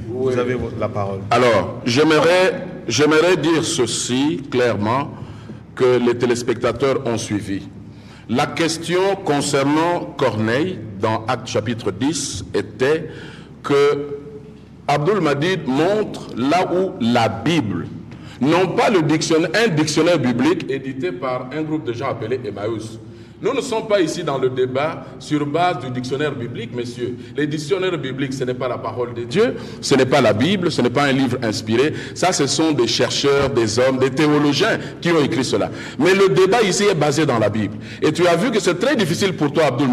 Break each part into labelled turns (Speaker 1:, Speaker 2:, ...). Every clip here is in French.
Speaker 1: Vous avez la parole.
Speaker 2: Alors, j'aimerais dire ceci clairement, que les téléspectateurs ont suivi. La question concernant Corneille, dans Actes chapitre 10, était que Abdul Majid montre là où la Bible, non pas un dictionnaire biblique édité par un groupe de gens appelés Emmaüs. Nous ne sommes pas ici dans le débat sur base du dictionnaire biblique, messieurs. Les dictionnaires bibliques, ce n'est pas la parole de Dieu, ce n'est pas la Bible, ce n'est pas un livre inspiré. Ça, ce sont des chercheurs, des hommes, des théologiens qui ont écrit cela. Mais le débat ici est basé dans la Bible. Et tu as vu que c'est très difficile pour toi, Abdul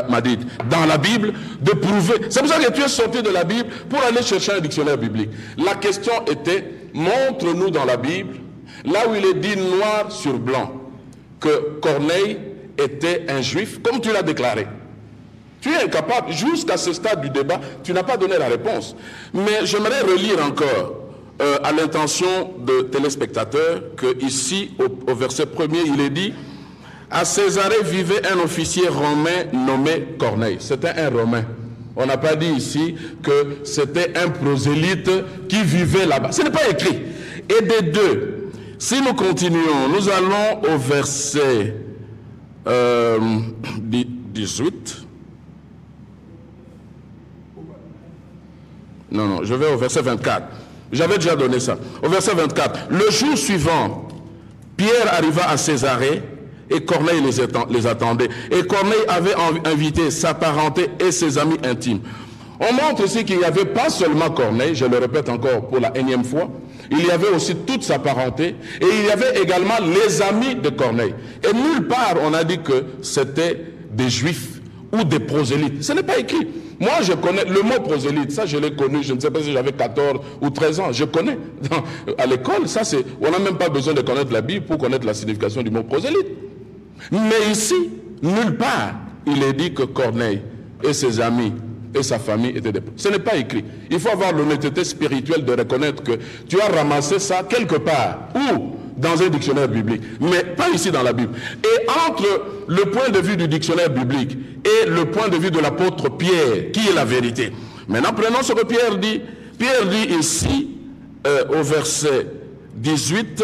Speaker 2: Majid, dans la Bible, de prouver. C'est pour ça que tu es sorti de la Bible pour aller chercher un dictionnaire biblique. La question était, montre-nous dans la Bible, là où il est dit noir sur blanc, que Corneille était un juif, comme tu l'as déclaré. Tu es incapable, jusqu'à ce stade du débat, tu n'as pas donné la réponse. Mais j'aimerais relire encore, à l'intention de téléspectateurs, que ici, au verset 1er, il est dit, à Césarée vivait un officier romain nommé Corneille. C'était un Romain. On n'a pas dit ici que c'était un prosélyte qui vivait là-bas. Ce n'est pas écrit. Et des deux, si nous continuons, nous allons au verset 18. Non, je vais au verset 24. J'avais déjà donné ça. Au verset 24. Le jour suivant, Pierre arriva à Césarée et Corneille les attendait. Et Corneille avait invité sa parenté et ses amis intimes. On montre ici qu'il n'y avait pas seulement Corneille, je le répète encore pour la énième fois, il y avait aussi toute sa parenté, et il y avait également les amis de Corneille. Et nulle part on a dit que c'était des juifs ou des prosélytes. Ce n'est pas écrit. Moi je connais le mot prosélyte, ça je l'ai connu, je ne sais pas si j'avais 14 ou 13 ans, je connais. À l'école, ça c'est, on n'a même pas besoin de connaître la Bible pour connaître la signification du mot prosélyte. Mais ici, nulle part, il est dit que Corneille et ses amis et sa famille étaient des... Ce n'est pas écrit. Il faut avoir l'honnêteté spirituelle de reconnaître que tu as ramassé ça quelque part, ou dans un dictionnaire biblique, mais pas ici dans la Bible. Et entre le point de vue du dictionnaire biblique et le point de vue de l'apôtre Pierre, qui est la vérité? Maintenant, prenons ce que Pierre dit. Pierre dit ici, au verset 18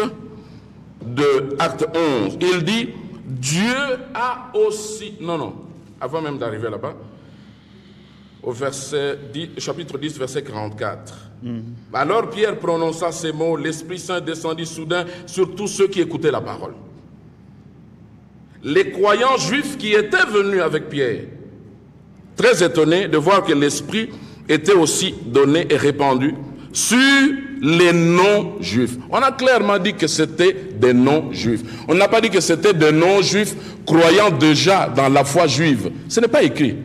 Speaker 2: de Acte 11, il dit, Dieu a aussi... Non, avant même d'arriver là-bas, au verset 10, chapitre 10, verset 44. Alors Pierre prononça ces mots, l'Esprit Saint descendit soudain sur tous ceux qui écoutaient la parole. Les croyants juifs qui étaient venus avec Pierre, très étonnés de voir que l'Esprit était aussi donné et répandu sur les non-juifs. On a clairement dit que c'était des non-juifs. On n'a pas dit que c'était des non-juifs croyant déjà dans la foi juive. Ce n'est pas écrit.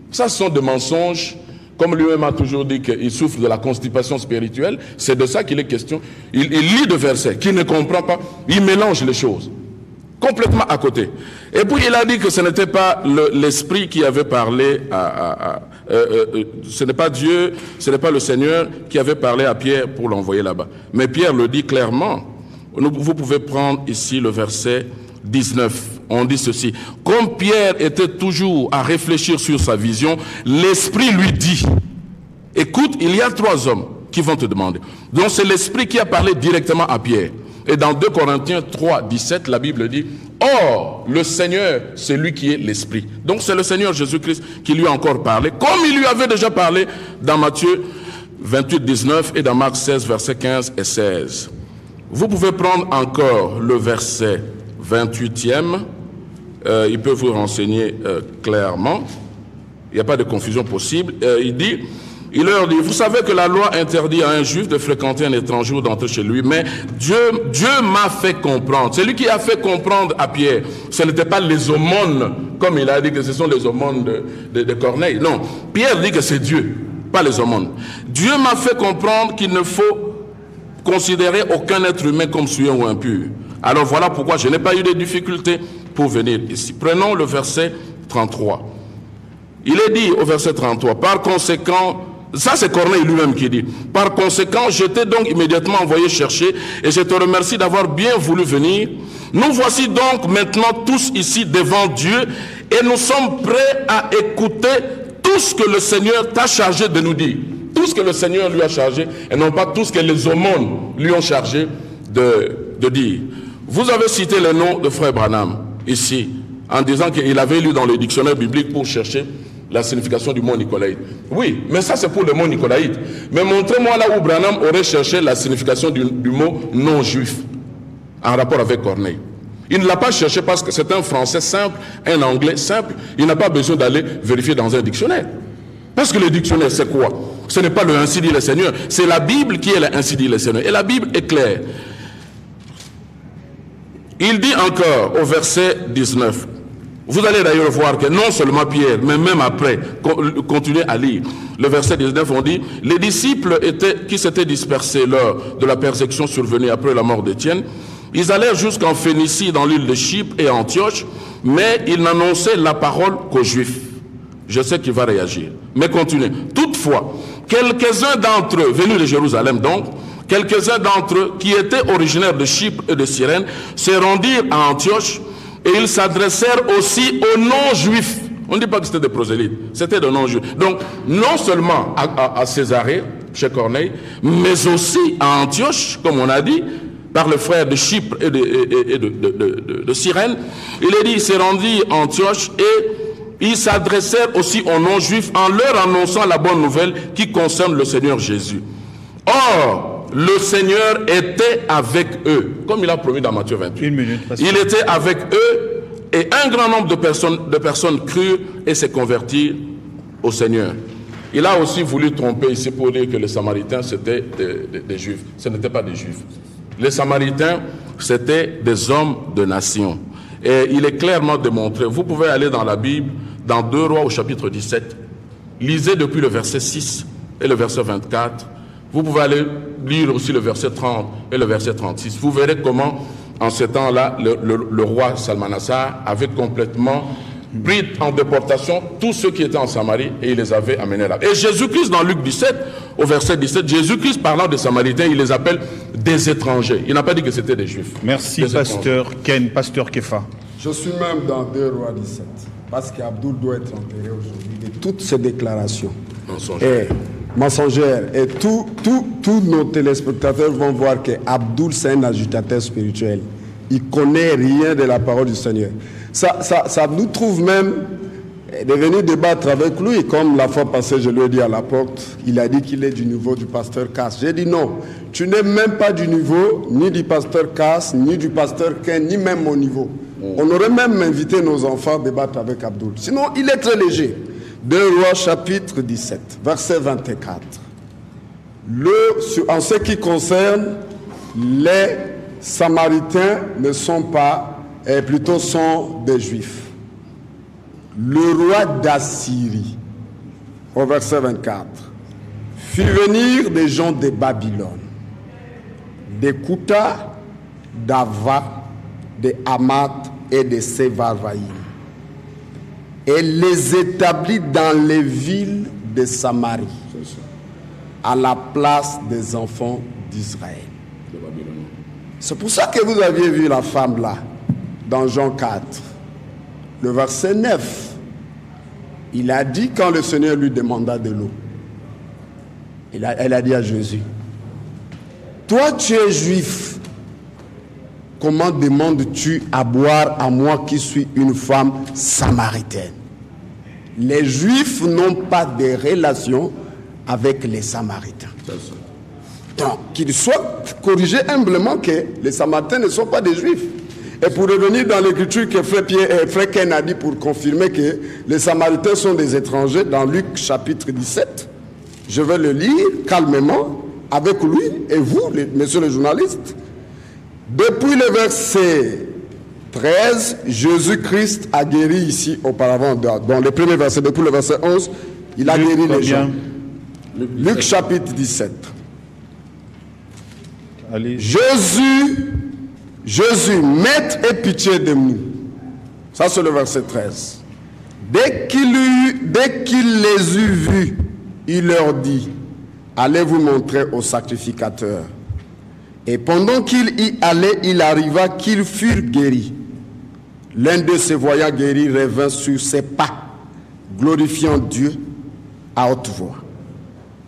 Speaker 2: Ça, ce sont des mensonges. Comme lui-même a toujours dit qu'il souffre de la constipation spirituelle, c'est de ça qu'il est question. Il lit des versets qu'il ne comprend pas. Il mélange les choses. Complètement à côté. Et puis il a dit que ce n'était pas l'Esprit qui avait parlé ce n'est pas Dieu, ce n'est pas le Seigneur qui avait parlé à Pierre pour l'envoyer là-bas. Mais Pierre le dit clairement. Vous pouvez prendre ici le verset 19. On dit ceci. Comme Pierre était toujours à réfléchir sur sa vision, l'Esprit lui dit, écoute, il y a 3 hommes qui vont te demander. Donc c'est l'Esprit qui a parlé directement à Pierre. Et dans 2 Corinthiens 3, 17, la Bible dit, or, le Seigneur, c'est lui qui est l'Esprit. Donc c'est le Seigneur Jésus-Christ qui lui a encore parlé, comme il lui avait déjà parlé dans Matthieu 28, 19 et dans Marc 16, versets 15 et 16. Vous pouvez prendre encore le verset 28e. Il peut vous renseigner clairement. Il n'y a pas de confusion possible. Il leur dit, vous savez que la loi interdit à un juif de fréquenter un étranger ou d'entrer chez lui, mais Dieu m'a fait comprendre. C'est lui qui a fait comprendre à Pierre. Ce n'était pas les aumônes, comme il a dit que ce sont les aumônes de Corneille. Non, Pierre dit que c'est Dieu, pas les aumônes. Dieu m'a fait comprendre qu'il ne faut considérer aucun être humain comme souillon ou impur. Alors voilà pourquoi je n'ai pas eu de difficulté pour venir ici. Prenons le verset 33. Il est dit au verset 33, par conséquent, Ça, c'est Corneille lui-même qui dit. Par conséquent, je t'ai donc immédiatement envoyé chercher et je te remercie d'avoir bien voulu venir. Nous voici donc maintenant tous ici devant Dieu et nous sommes prêts à écouter tout ce que le Seigneur t'a chargé de nous dire. Tout ce que le Seigneur lui a chargé et non pas tout ce que les aumônes lui ont chargé de dire. Vous avez cité le nom de frère Branham ici en disant qu'il avait lu dans le dictionnaire biblique pour chercher la signification du mot nicolaïte. Oui, mais ça c'est pour le mot nicolaïte. Mais montrez-moi là où Branham aurait cherché la signification du mot non-juif en rapport avec Corneille. Il ne l'a pas cherché parce que c'est un français simple, un anglais simple. Il n'a pas besoin d'aller vérifier dans un dictionnaire. Parce que le dictionnaire c'est quoi? Ce n'est pas le ainsi dit le Seigneur, c'est la Bible qui est le ainsi dit le Seigneur. Et la Bible est claire. Il dit encore au verset 19, vous allez d'ailleurs voir que non seulement Pierre, mais même après, continuez à lire. Le verset 19, on dit, les disciples qui s'étaient dispersés lors de la persécution survenue après la mort d'Étienne, ils allèrent jusqu'en Phénicie, dans l'île de Chypre et Antioche, mais ils n'annonçaient la parole qu'aux Juifs. Je sais qu'il va réagir, mais continuez. Toutefois, quelques-uns d'entre eux, venus de Jérusalem donc, quelques-uns d'entre eux qui étaient originaires de Chypre et de Cyrène, se rendirent à Antioche et ils s'adressèrent aussi aux non-juifs. On ne dit pas que c'était des prosélytes, c'était des non-juifs. Donc, non seulement à Césarée, chez Corneille, mais aussi à Antioche, comme on a dit, par le frère de Chypre et de Cyrène. Il est dit, il s'est rendu à Antioche et ils s'adressèrent aussi aux non-juifs en leur annonçant la bonne nouvelle qui concerne le Seigneur Jésus. Or, le Seigneur était avec eux, comme il a promis dans Matthieu 28. Il était avec eux et un grand nombre de personnes crurent et se convertirent au Seigneur. Il a aussi voulu tromper ici pour dire que les Samaritains c'était des Juifs. Ce n'étaient pas des Juifs. Les Samaritains c'était des hommes de nation. Et il est clairement démontré. Vous pouvez aller dans la Bible, dans 2 Rois au chapitre 17. Lisez depuis le verset 6 et le verset 24. Vous pouvez aller lire aussi le verset 30 et le verset 36. Vous verrez comment, en ce temps-là, le roi Salmanassar avait complètement pris en déportation tous ceux qui étaient en Samarie et il les avait amenés là. Et Jésus-Christ, dans Luc 17, au verset 17, Jésus-Christ, parlant des Samaritains, il les appelle des étrangers. Il n'a pas dit que c'était des Juifs.
Speaker 1: Merci, pasteur Ken, pasteur Kefa.
Speaker 3: Je suis même dans 2 Rois 17, parce qu'Abdoul doit être enterré aujourd'hui de toutes ces déclarations. Mensongères. Et tous nos téléspectateurs vont voir que Abdoul, c'est un agitateur spirituel. Il ne connaît rien de la parole du Seigneur. Ça nous trouve même de venir débattre avec lui, comme la fois passée, je lui ai dit à la porte, il a dit qu'il est du niveau du pasteur Cass. J'ai dit non, tu n'es même pas du niveau ni du pasteur Cass, ni du pasteur Ken, ni même mon niveau. On aurait même invité nos enfants à débattre avec Abdoul. Sinon, il est très léger. 2 Rois chapitre 17, verset 24. En ce qui concerne les Samaritains ne sont pas, plutôt sont des Juifs. Le roi d'Assyrie, au verset 24, fit venir des gens de Babylone, de Kouta, d'Ava, de Hamath et de Sévarvaïm, et les établit dans les villes de Samarie, à la place des enfants d'Israël. C'est pour ça que vous aviez vu la femme là, dans Jean 4, le verset 9. Il a dit quand le Seigneur lui demanda de l'eau, elle a dit à Jésus, toi tu es juif, comment demandes-tu à boire à moi qui suis une femme samaritaine? Les Juifs n'ont pas de relation avec les Samaritains. Donc, qu'il soit corrigé humblement que les Samaritains ne sont pas des Juifs. Et pour revenir dans l'écriture que Frère Ken a dit pour confirmer que les Samaritains sont des étrangers, dans Luc chapitre 17, je vais le lire calmement avec lui et vous, messieurs les journalistes. Depuis le verset 13, Jésus-Christ a guéri ici auparavant, dans les premiers versets, depuis le verset 11, il a guéri les gens. Luc chapitre 17.
Speaker 1: Allez.
Speaker 3: Jésus, Maître, aie pitié de nous. Ça c'est le verset 13. Dès qu'il les eut vus, il leur dit, allez vous montrer au sacrificateur. Et pendant qu'il y allait, il arriva qu'ils furent guéris. L'un d'eux, se voyant guéri, revint sur ses pas, glorifiant Dieu à haute voix.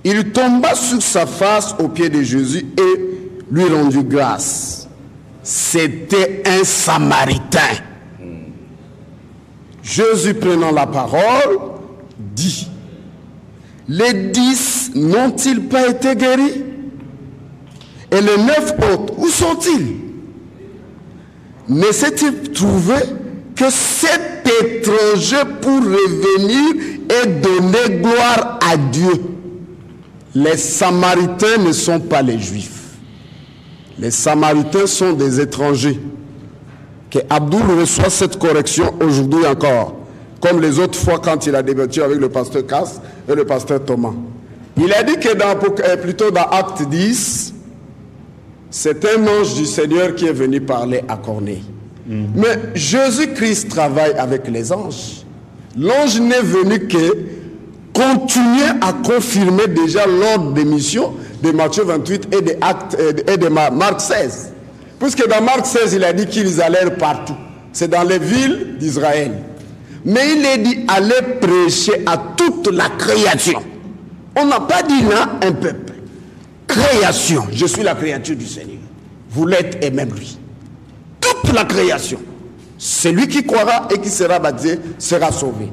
Speaker 3: Il tomba sur sa face aux pieds de Jésus et lui rendit grâce. C'était un Samaritain. Jésus, prenant la parole, dit, les 10 n'ont-ils pas été guéris? Et les 9 autres, où sont-ils? Ne s'est-il trouvé que cet étranger pour revenir et donner gloire à Dieu? Les Samaritains ne sont pas les Juifs. Les Samaritains sont des étrangers. Que Abdoul reçoit cette correction aujourd'hui encore, comme les autres fois quand il a débattu avec le pasteur Cass et le pasteur Thomas. Il a dit que plutôt dans Acte 10, c'est un ange du Seigneur qui est venu parler à Corneille. Mais Jésus-Christ travaille avec les anges. L'ange n'est venu que continuer à confirmer déjà l'ordre des missions de Matthieu 28 et de Marc 16. Puisque dans Marc 16, il a dit qu'ils allèrent partout. C'est dans les villes d'Israël. Mais il est dit, allez prêcher à toute la création. On n'a pas dit là un peuple. Création. Je suis la créature du Seigneur. Vous l'êtes et même lui. Toute la création. Celui qui croira et qui sera baptisé sera sauvé.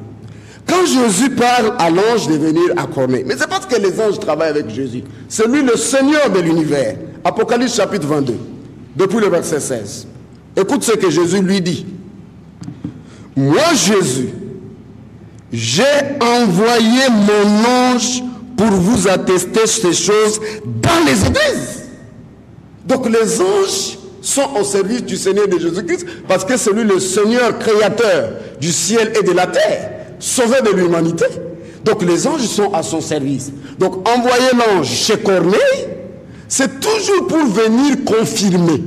Speaker 3: Quand Jésus parle à l'ange de venir à Corneille, mais c'est parce que les anges travaillent avec Jésus. C'est lui le Seigneur de l'univers. Apocalypse chapitre 22. Depuis le verset 16. Écoute ce que Jésus lui dit. Moi, Jésus, j'ai envoyé mon ange pour vous attester ces choses dans les églises. Donc les anges sont au service du Seigneur de Jésus-Christ parce que c'est lui le Seigneur créateur du ciel et de la terre, sauveur de l'humanité. Donc les anges sont à son service. Donc envoyer l'ange chez Corneille, c'est toujours pour venir confirmer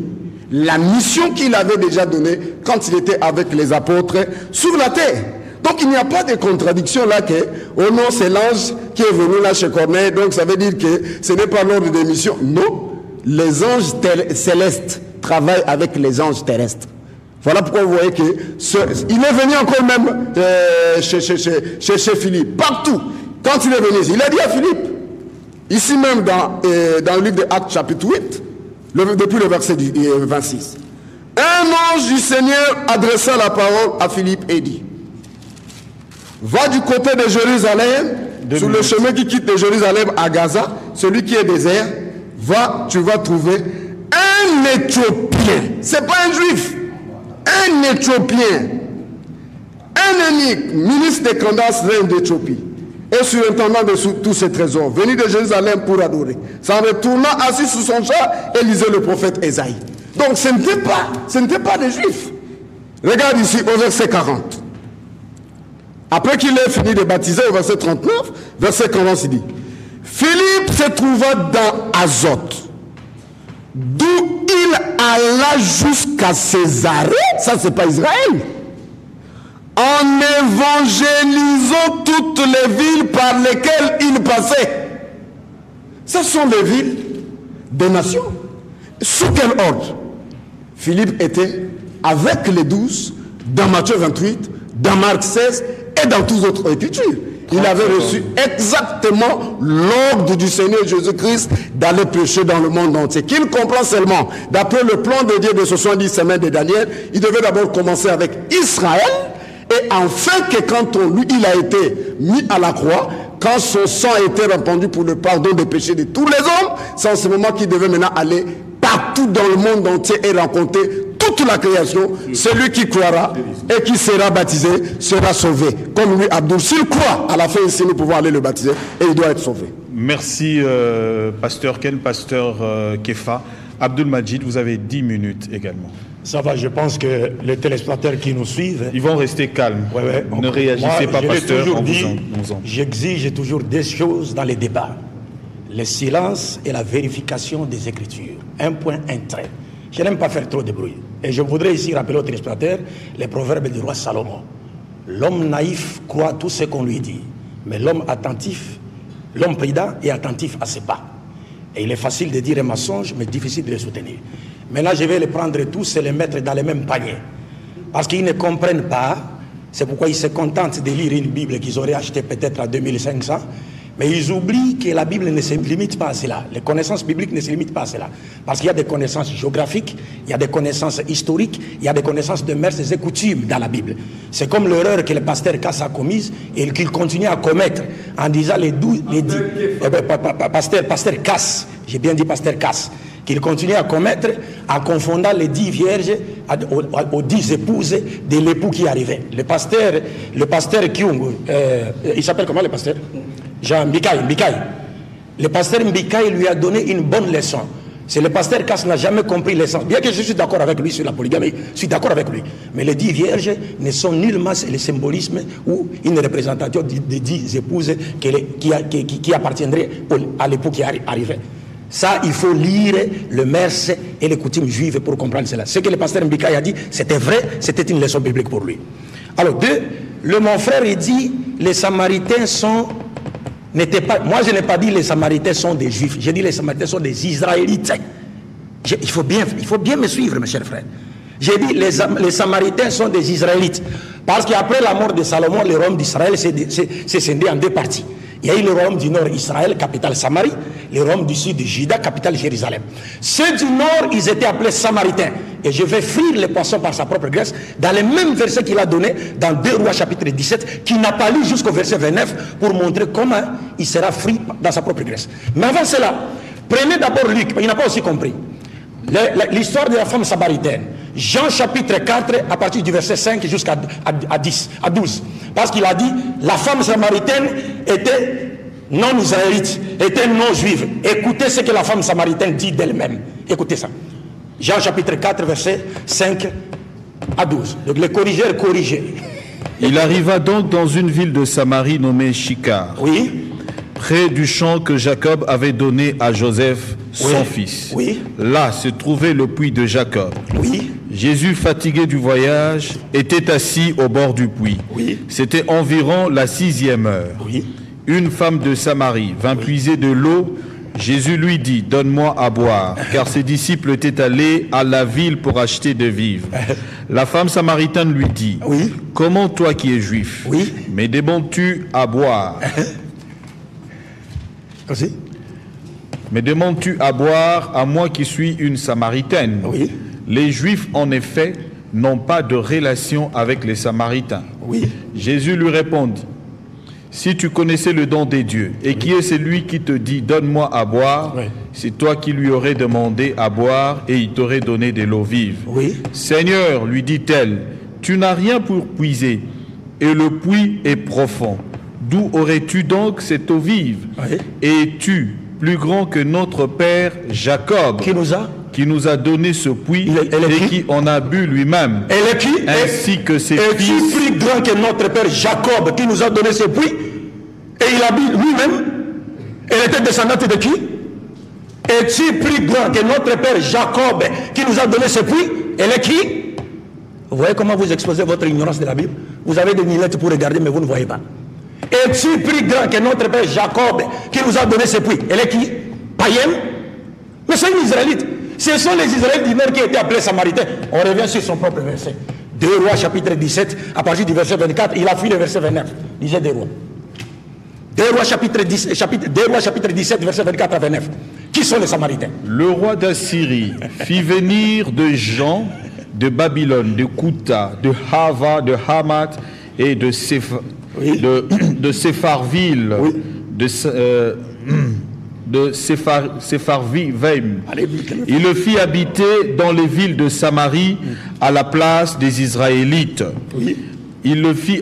Speaker 3: la mission qu'il avait déjà donnée quand il était avec les apôtres sur la terre. Donc il n'y a pas de contradiction là que, oh non, c'est l'ange qui est venu là chez Corneille, donc ça veut dire que ce n'est pas l'ordre des missions. Non, les anges célestes travaillent avec les anges terrestres. Voilà pourquoi vous voyez que il est venu encore même chez Philippe, partout. Quand il est venu, il a dit à Philippe, ici même dans le livre de Actes chapitre 8, depuis le verset 26, un ange du Seigneur adressa la parole à Philippe et dit, va du côté de Jérusalem, sur le chemin qui quitte de Jérusalem à Gaza, celui qui est désert, va, tu vas trouver un Éthiopien. C'est pas un juif, un Éthiopien, un eunuque, ministre de Candace, reine d'Éthiopie, et surintendant de tous ses trésors, venu de Jérusalem pour adorer. S'en retournant assis sous son chat et lisait le prophète Ésaïe. Donc ce n'était pas des juifs. Regarde ici au verset 40. Après qu'il ait fini de baptiser au verset 39, verset 40, il dit, Philippe se trouva dans Azote, d'où il alla jusqu'à Césarée, ça c'est pas Israël, en évangélisant toutes les villes par lesquelles il passait. Ce sont les villes des nations. Sous quel ordre? Philippe était avec les 12 dans Matthieu 28, dans Marc 16 et dans toutes autres écritures. Il avait reçu exactement l'ordre du Seigneur Jésus-Christ d'aller prêcher dans le monde entier. Qu'il comprend seulement, d'après le plan de Dieu de 70 semaines de Daniel, il devait d'abord commencer avec Israël, et enfin que quand il a été mis à la croix, quand son sang a été répandu pour le pardon des péchés de tous les hommes, c'est en ce moment qu'il devait maintenant aller partout dans le monde entier et rencontrer toute la création. Celui qui croira et qui sera baptisé sera sauvé. Comme lui, Abdoul, s'il croit, à la fin ici, nous pouvons aller le baptiser et il doit être sauvé.
Speaker 1: Merci, pasteur Ken, pasteur Kefa. Abdoul Majid, vous avez 10 minutes également.
Speaker 4: Ça va, je pense que les téléspectateurs qui nous suivent...
Speaker 1: Ils vont rester calmes.
Speaker 4: Ouais,
Speaker 1: ne réagissez pas, pasteur.
Speaker 4: J'exige toujours des choses dans les débats. Le silence et la vérification des Écritures. Un point, un trait. Je n'aime pas faire trop de bruit. Et je voudrais ici rappeler aux téléspectateurs les proverbes du roi Salomon. L'homme naïf croit tout ce qu'on lui dit, mais l'homme attentif L'homme prudent est attentif à ses pas. Et il est facile de dire un mensonge, mais difficile de les soutenir. Maintenant, je vais les prendre tous et les mettre dans le même panier. Parce qu'ils ne comprennent pas. C'est pourquoi ils se contentent de lire une Bible qu'ils auraient achetée peut-être à 2500. Mais ils oublient que la Bible ne se limite pas à cela. Les connaissances bibliques ne se limitent pas à cela. Parce qu'il y a des connaissances géographiques, il y a des connaissances historiques, il y a des connaissances de mœurs et coutumes dans la Bible. C'est comme l'erreur que le pasteur Cass a commise et qu'il continue à commettre en disant pasteur Cass, j'ai bien dit pasteur Cass, qu'il continue à commettre en confondant les 10 vierges aux 10 épouses de l'époux qui arrivait. Le pasteur Kyung, il s'appelle comment le pasteur Jean Mbikaï. Le pasteur Mbikaï lui a donné une bonne leçon. C'est le pasteur Cass n'a jamais compris l'essence. Bien que je suis d'accord avec lui sur la polygamie, je suis d'accord avec lui. Mais les 10 vierges ne sont nullement le symbolisme ou une représentation des 10 épouses qui appartiendraient à l'époux qui arrivait. Ça, il faut lire le mœurs et les coutumes juives pour comprendre cela. Ce que le pasteur Mbikaï a dit, c'était vrai, c'était une leçon biblique pour lui. Alors, mon frère, il dit, les Samaritains moi, je n'ai pas dit les Samaritains sont des Juifs. J'ai dit les Samaritains sont des Israélites. Il faut bien me suivre, mes chers frères. J'ai dit les Samaritains sont des Israélites. Parce qu'après la mort de Salomon, le royaume d'Israël s'est scindé en 2 parties. Il y a eu le royaume du nord, Israël, capitale Samarie, le royaume du sud, Juda, capitale Jérusalem. Ceux du nord, ils étaient appelés Samaritains. Et je vais frire les poissons par sa propre graisse, dans les mêmes versets qu'il a donné dans 2 Rois chapitre 17, qu'il n'a pas lu jusqu'au verset 29, pour montrer comment il sera frit dans sa propre graisse. Mais avant cela, prenez d'abord Luc, il n'a pas aussi compris. L'histoire de la femme samaritaine. Jean chapitre 4, à partir du verset 5 jusqu'à 12. Parce qu'il a dit, la femme samaritaine était non israélite, était non juive. Écoutez ce que la femme samaritaine dit d'elle-même. Écoutez ça. Jean chapitre 4, verset 5 à 12. Donc les corrigeurs corrigeaient.
Speaker 1: Il arriva donc dans une ville de Samarie nommée Sychar.
Speaker 4: Oui.
Speaker 1: Près du champ que Jacob avait donné à Joseph, son fils.
Speaker 4: Oui.
Speaker 1: Là se trouvait le puits de Jacob.
Speaker 4: Oui.
Speaker 1: Jésus, fatigué du voyage, était assis au bord du puits.
Speaker 4: Oui.
Speaker 1: C'était environ la 6e heure.
Speaker 4: Oui.
Speaker 1: Une femme de Samarie vint puiser de l'eau. Jésus lui dit, donne-moi à boire, car ses disciples étaient allés à la ville pour acheter de vivres. La femme samaritaine lui dit,
Speaker 4: oui.
Speaker 1: Comment toi qui es juif,
Speaker 4: oui.
Speaker 1: me demandes-tu à boire?
Speaker 4: Aussi?
Speaker 1: Me demandes-tu à boire à moi qui suis une Samaritaine?
Speaker 4: Oui.
Speaker 1: Les Juifs, en effet, n'ont pas de relation avec les Samaritains.
Speaker 4: Oui.
Speaker 1: Jésus lui répondit, si tu connaissais le don des dieux, et qui est celui qui te dit, donne-moi à boire, c'est toi qui lui aurais demandé à boire, et il t'aurait donné de l'eau vive.
Speaker 4: Oui.
Speaker 1: Seigneur, lui dit-elle, tu n'as rien pour puiser, et le puits est profond. D'où aurais-tu donc cette eau vive? Es-tu plus grand que notre père Jacob, qui nous a donné ce puits et qui en a bu lui-même, ainsi que ses fils?
Speaker 4: Es-tu plus grand que notre père Jacob, qui nous a donné ce puits et il a bu lui-même? Elle était descendante de qui? Es-tu plus grand que notre père Jacob, qui nous a donné ce puits? Elle est qui? Vous voyez comment vous exposez votre ignorance de la Bible? Vous avez des lunettes pour regarder, mais vous ne voyez pas. Es-tu plus grand que notre père Jacob, qui nous a donné ce puits? Elle est qui? Païenne? Mais c'est une Israélite. Ce sont les Israélites du Nord qui étaient appelés Samaritains. On revient sur son propre verset. 2 Rois chapitre 17, à partir du verset 24, il a fui le verset 29. Lisez 2 Rois. 2 Rois chapitre 17, verset 24 à 29. Qui sont les Samaritains?
Speaker 1: Le roi d'Assyrie fit venir de gens de Babylone, de Kouta, de Hava, de Hamath et de Sepharville, de Sepharvaim. Il le fit habiter dans les villes de Samarie à la place des Israélites. Il le fit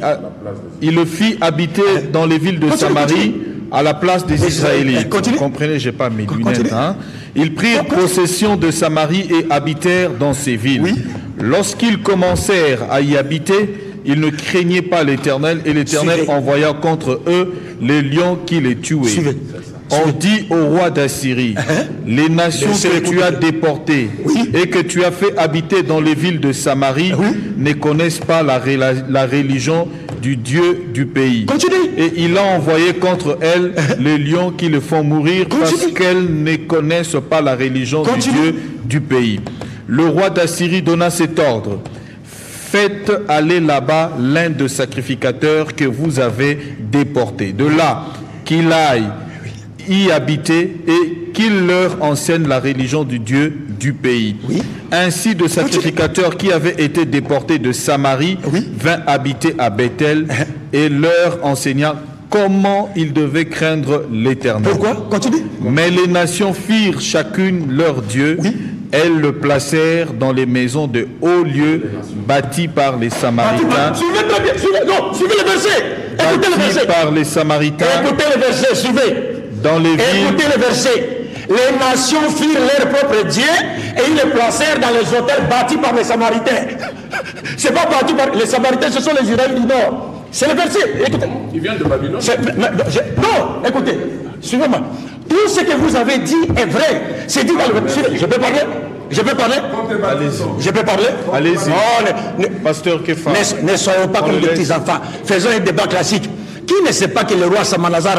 Speaker 1: habiter dans les villes de Samarie à la place des Israélites. Vous comprenez, j'ai pas mes lunettes. Hein? Ils prirent possession de Samarie et habitèrent dans ces villes. Lorsqu'ils commencèrent à y habiter, ils ne craignaient pas l'Éternel, et l'Éternel envoya contre eux les lions qui les tuaient. On dit au roi d'Assyrie, les nations que tu as déportées et que tu as fait habiter dans les villes de Samarie ne connaissent pas la religion du Dieu du pays.
Speaker 4: Continue.
Speaker 1: Et il a envoyé contre elles les lions qui le font mourir parce qu'elles ne connaissent pas la religion du Dieu du pays. Le roi d'Assyrie donna cet ordre. Faites aller là-bas l'un des sacrificateurs que vous avez déporté. De là, qu'il aille y habiter et qu'il leur enseigne la religion du Dieu du pays.
Speaker 4: Oui.
Speaker 1: Ainsi, de sacrificateurs qui avaient été déportés de Samarie vint habiter à Bethel et leur enseigna comment ils devaient craindre l'Éternel.
Speaker 4: Pourquoi? Continue.
Speaker 1: Mais les nations firent chacune leur Dieu. Elles le placèrent dans les maisons de hauts lieux bâtis par les Samaritains.
Speaker 4: Suivez très bien, suivez le verset. Écoutez le verset.
Speaker 1: Par les Samaritains.
Speaker 4: Écoutez le verset, suivez.
Speaker 1: Dans les villes.
Speaker 4: Écoutez le verset. Les nations firent leur propre Dieu et ils le placèrent dans les hôtels bâtis par les Samaritains. C'est pas bâti par les Samaritains, ce sont les Israélites du Nord. C'est le verset. Écoutez.
Speaker 2: Il vient de Babylone.
Speaker 4: Non, écoutez, suivez-moi. Tout ce que vous avez dit est vrai. C'est dit dans le verset. Je peux parler? Je peux parler?
Speaker 1: Allez-y.
Speaker 4: Je peux parler?
Speaker 1: Allez-y. Pasteur Kefa.
Speaker 4: Ne soyons pas comme des petits enfants. Faisons un débat classique. Qui ne sait pas que le roi Samanazar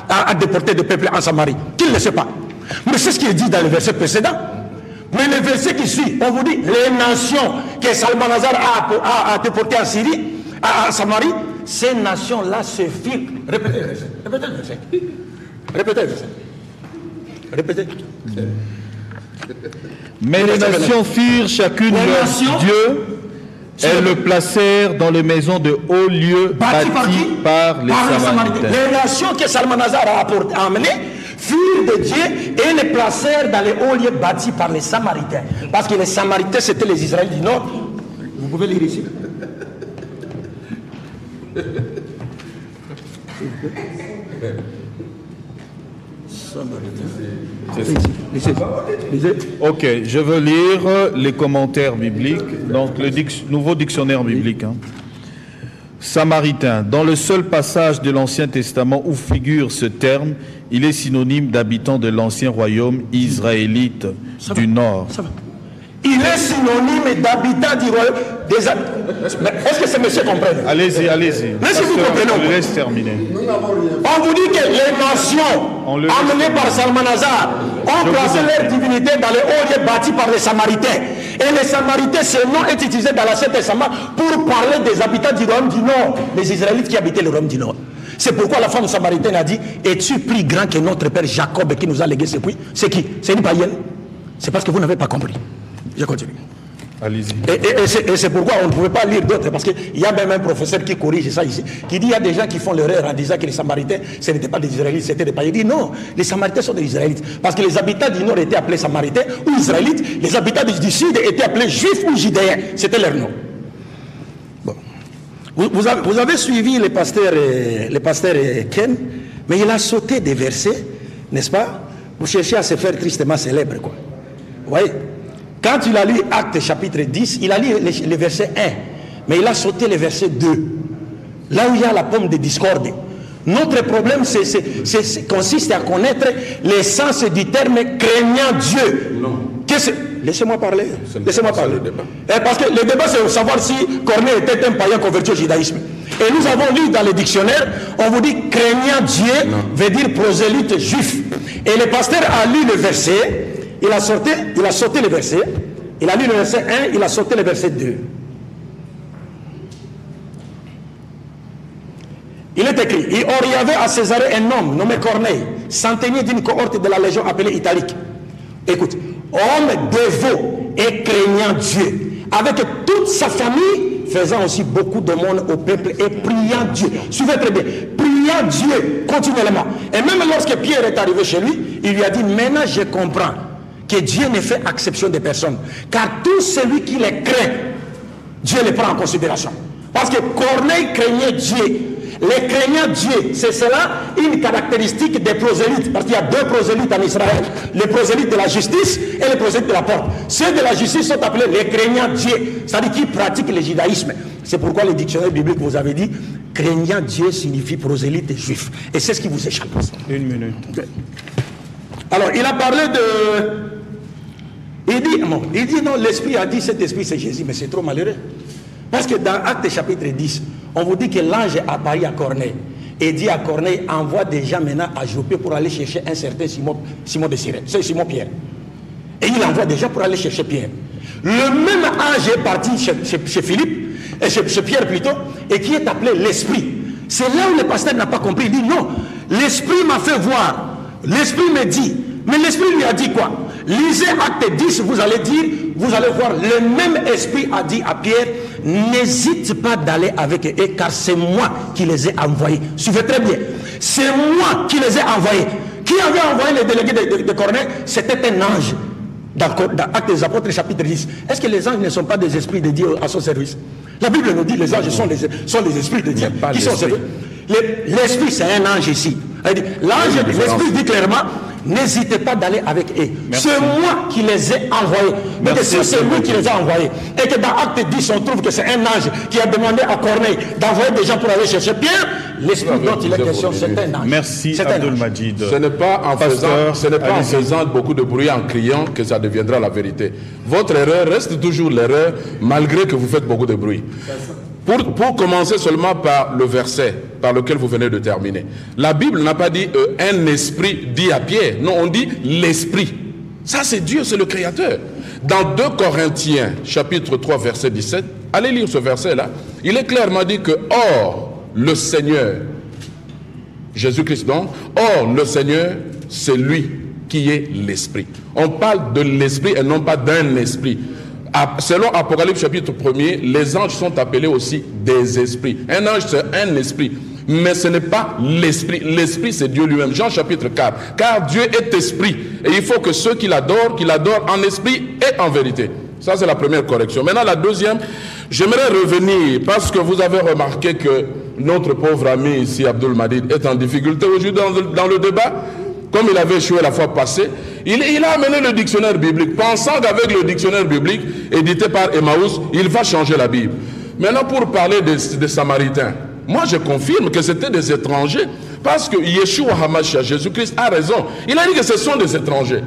Speaker 4: a déporté des peuples en Samarie? Qui ne le sait pas? Mais c'est ce qui est dit dans le verset précédent. Mais le verset qui suit, on vous dit les nations que Salmanazar a déportées en Syrie, en Samarie, ces nations-là se firent. Répétez le verset. Répétez le verset. Répétez le verset. Répétez.
Speaker 1: Mais les nations firent chacune leur Dieu. Elles le placèrent dans les maisons de hauts lieux bâtis par les Samaritains.
Speaker 4: Les nations que Salmanazar a amenées furent de Dieu et les placèrent dans les hauts lieux bâtis par les Samaritains. Parce que les Samaritains, c'était les Israélites du Nord. Vous pouvez lire ici.
Speaker 1: Ok, je veux lire les commentaires bibliques, donc le nouveau dictionnaire biblique. Samaritain, dans le seul passage de l'Ancien Testament où figure ce terme, il est synonyme d'habitant de l'ancien royaume israélite du Nord.
Speaker 4: Il est synonyme d'habitant du royaume des... Est-ce que ces messieurs comprennent?
Speaker 1: Allez-y, allez-y.
Speaker 4: Mais si vous comprenez,
Speaker 1: on laisse terminer.
Speaker 4: On vous dit que les nations amenées par Salmanazar ont placé leur divinité dans les hauts lieux bâtis par les Samaritains. Et les Samaritains, ce nom est utilisé dans l'Ancien Testament pour parler des habitants du royaume du Nord, les Israélites qui habitaient le royaume du Nord. C'est pourquoi la femme samaritaine a dit: es-tu plus grand que notre père Jacob qui nous a légué ce puits? C'est qui? C'est une païenne. C'est parce que vous n'avez pas compris. Je continue.
Speaker 1: Allez-y.
Speaker 4: Et c'est pourquoi on ne pouvait pas lire d'autres, parce qu'il y a même un professeur qui corrige ça ici, qui dit: il y a des gens qui font l'erreur en disant que les Samaritains, ce n'étaient pas des Israélites, c'était des païens. Il dit non, les Samaritains sont des Israélites, parce que les habitants du Nord étaient appelés Samaritains ou Israélites, les habitants du Sud étaient appelés Juifs ou Judéens, c'était leur nom. Bon. Vous avez suivi le pasteur Ken, mais il a sauté des versets, n'est-ce pas? Vous cherchez à se faire tristement célèbre, quoi. Vous voyez? Quand il a lu Actes chapitre 10, il a lu le verset 1, mais il a sauté le verset 2, là où il y a la pomme de discorde. Notre problème consiste à connaître l'essence du terme craignant Dieu. Laissez-moi parler. Laissez-moi parler. Parce que le débat, c'est de savoir si Corneille était un païen converti au judaïsme. Et nous avons lu dans le dictionnaire, on vous dit craignant Dieu veut dire prosélyte juif. Et le pasteur a lu le verset. Il a sauté le verset. Il a lu le verset 1, il a sauté le verset 2. Il est écrit: or il y avait à Césarée un homme nommé Corneille, centenier d'une cohorte de la légion appelée Italique. Écoute, homme dévot et craignant Dieu, avec toute sa famille, faisant aussi beaucoup de monde au peuple et priant Dieu. Suivez très bien, priant Dieu continuellement. Et même lorsque Pierre est arrivé chez lui, il lui a dit: maintenant je comprends que Dieu ne fait exception de personne, car tout celui qui les craint, Dieu les prend en considération. Parce que Corneille craignait Dieu. Les craignants Dieu, c'est cela une caractéristique des prosélytes, parce qu'il y a deux prosélytes en Israël, les prosélytes de la justice et les prosélytes de la porte. Ceux de la justice sont appelés les craignants Dieu, c'est-à-dire qui pratiquent le judaïsme. C'est pourquoi le dictionnaire biblique vous avait dit craignant Dieu signifie prosélyte et juif. Et c'est ce qui vous échappe.
Speaker 1: Une minute.
Speaker 4: Alors il a parlé de... Il dit non, l'esprit a dit cet esprit c'est Jésus, mais c'est trop malheureux. Parce que dans Actes chapitre 10, on vous dit que l'ange est apparu à Corneille et dit à Corneille, envoie des gens maintenant à Joppé pour aller chercher un certain Simon de Cyrène, c'est Simon Pierre. Et il envoie des gens pour aller chercher Pierre. Le même ange est parti chez Philippe, chez Pierre plutôt, et qui est appelé l'Esprit. C'est là où le pasteur n'a pas compris. Il dit non, l'Esprit m'a fait voir, l'Esprit me dit, mais l'Esprit lui a dit quoi? Lisez Acte 10, vous allez voir, le même Esprit a dit à Pierre, n'hésite pas d'aller avec eux, car c'est moi qui les ai envoyés. Suivez très bien, c'est moi qui les ai envoyés. Qui avait envoyé les délégués de Corneille? C'était un ange. Dans Actes des Apôtres chapitre 10, est-ce que les anges ne sont pas des esprits de Dieu à son service? La Bible nous dit que les anges sont les esprits de Dieu qui sont services. L'esprit, c'est un ange ici. L'ange, l'esprit dit clairement, n'hésitez pas d'aller avec eux. C'est moi qui les ai envoyés. Mais si c'est lui qui les a envoyés, et que dans Acte 10, on trouve que c'est un ange qui a demandé à Corneille d'envoyer des gens pour aller chercher Pierre, l'esprit dont il est question, c'est un ange.
Speaker 1: Merci Abdul Majid.
Speaker 2: Ce n'est pas en faisant beaucoup de bruit, en criant, que ça deviendra la vérité. Votre erreur reste toujours l'erreur, malgré que vous faites beaucoup de bruit. Pour commencer seulement par le verset par lequel vous venez de terminer. La Bible n'a pas dit un esprit dit à Pierre. Non, on dit l'esprit. Ça, c'est Dieu, c'est le Créateur. Dans 2 Corinthiens, chapitre 3, verset 17, allez lire ce verset-là. Il est clairement dit que, or, le Seigneur, Jésus-Christ donc, or, le Seigneur, c'est lui qui est l'esprit. On parle de l'esprit et non pas d'un esprit. Selon Apocalypse chapitre 1er, les anges sont appelés aussi des esprits. Un ange, c'est un esprit. Mais ce n'est pas l'esprit. L'esprit, c'est Dieu lui-même. Jean chapitre 4. Car Dieu est esprit. Et il faut que ceux qui l'adorent en esprit et en vérité. Ça, c'est la première correction. Maintenant, la deuxième, j'aimerais revenir, parce que vous avez remarqué que notre pauvre ami ici, Abdul Majid, est en difficulté aujourd'hui dans le débat. Comme il avait échoué la fois passée, il a amené le dictionnaire biblique, pensant qu'avec le dictionnaire biblique, édité par Emmaüs, il va changer la Bible. Maintenant, pour parler des Samaritains, moi je confirme que c'était des étrangers, parce que Yeshua HaMashiach, Jésus-Christ, a raison. Il a dit que ce sont des étrangers.